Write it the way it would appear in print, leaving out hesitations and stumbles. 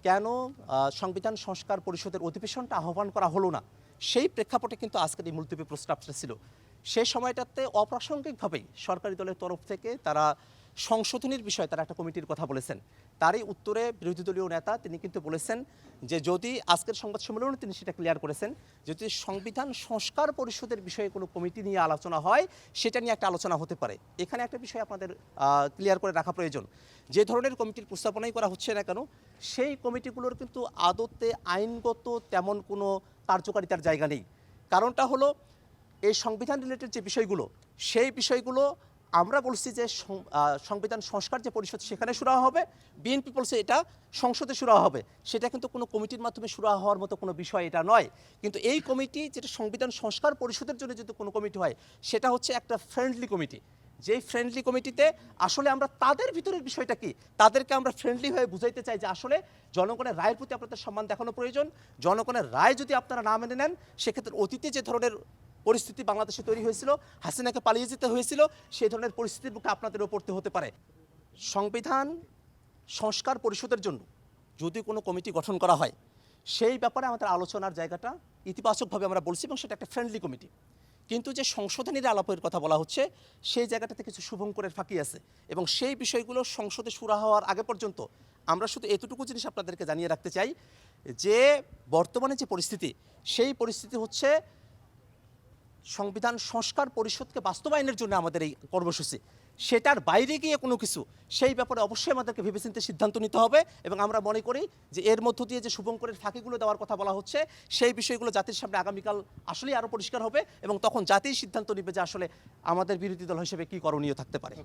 কেন সংবিধান সংস্কার পরিষদের অধিবেশনটা আহ্বান করা হলো না, সেই প্রেক্ষাপটে কিন্তু আজকের এই মুলতবি প্রস্তাবটা ছিল। সেই সময়টাতে অপ্রাসঙ্গিকভাবেই সরকারি দলের তরফ থেকে তারা সংশোধনীর বিষয়ে তারা একটা কমিটির কথা বলেছেন। তারই উত্তরে বিরোধী দলীয় নেতা তিনি কিন্তু বলেছেন যে যদি আজকের সংবাদ সম্মেলনে তিনি সেটা ক্লিয়ার করেছেন, যদি সংবিধান সংস্কার পরিষদের বিষয়ে কোনো কমিটি নিয়ে আলোচনা হয় সেটা নিয়ে একটা আলোচনা হতে পারে। এখানে একটা বিষয় আপনাদের ক্লিয়ার করে রাখা প্রয়োজন, যে ধরনের কমিটির প্রস্তাবনাই করা হচ্ছে না কেন সেই কমিটিগুলোর কিন্তু আদতে আইনগত তেমন কোনো কার্যকারিতার জায়গা নেই। কারণটা হলো এই সংবিধান রিলেটেড যে বিষয়গুলো, সেই বিষয়গুলো আমরা বলছি যে সংবিধান সংস্কার যে পরিষদ সেখানে শুরু হবে, বিএনপি বলছে এটা সংসদে শুরু হবে। সেটা কিন্তু কোনো কমিটির মাধ্যমে শুরু হওয়ার মতো কোনো বিষয় এটা নয়। কিন্তু এই কমিটি যেটা সংবিধান সংস্কার পরিষদের জন্য যদি কোনো কমিটি হয় সেটা হচ্ছে একটা ফ্রেন্ডলি কমিটি। যেই ফ্রেন্ডলি কমিটিতে আসলে আমরা তাদের ভিতরের বিষয়টা কি তাদেরকে আমরা ফ্রেন্ডলি হয়ে বুঝাইতে চাই যে আসলে জনগণের রায়ের প্রতি আপনাদের সম্মান দেখানো প্রয়োজন। জনগণের রায় যদি আপনারা না মেনে নেন সেক্ষেত্রে অতীতে যে ধরনের পরিস্থিতি বাংলাদেশে তৈরি হয়েছিল, হাসিনাকে পালিয়ে যেতে হয়েছিল, সেই ধরনের পরিস্থিতির মুখে আপনাদেরও পড়তে হতে পারে। সংবিধান সংস্কার পরিষদের জন্য যদি কোনো কমিটি গঠন করা হয় সেই ব্যাপারে আমাদের আলোচনার জায়গাটা ইতিবাচকভাবে আমরা বলছি এবং সেটা একটা ফ্রেন্ডলি কমিটি। কিন্তু যে সংশোধনীর আলাপের কথা বলা হচ্ছে সেই জায়গাটাতে কিছু শুভঙ্করের ফাঁকি আছে এবং সেই বিষয়গুলো সংসদে শুরু হওয়ার আগে পর্যন্ত আমরা শুধু এতটুকু জিনিস আপনাদেরকে জানিয়ে রাখতে চাই যে বর্তমানে যে পরিস্থিতি, সেই পরিস্থিতি হচ্ছে সংবিধান সংস্কার পরিষদকে বাস্তবায়নের জন্য আমাদের এই কর্মসূচি, সেটার বাইরে গিয়ে কোনো কিছু সেই ব্যাপারে অবশ্যই আমাদেরকে ভেবেচিন্তে সিদ্ধান্ত নিতে হবে। এবং আমরা মনে করি যে এর মধ্য দিয়ে যে শুভঙ্করের ফাঁকিগুলো দেওয়ার কথা বলা হচ্ছে সেই বিষয়গুলো জাতির সামনে আগামীকাল আসলেই আরও পরিষ্কার হবে এবং তখন জাতিই সিদ্ধান্ত নেবে যে আসলে আমাদের বিরোধী দল হিসেবে কী করণীয় থাকতে পারে।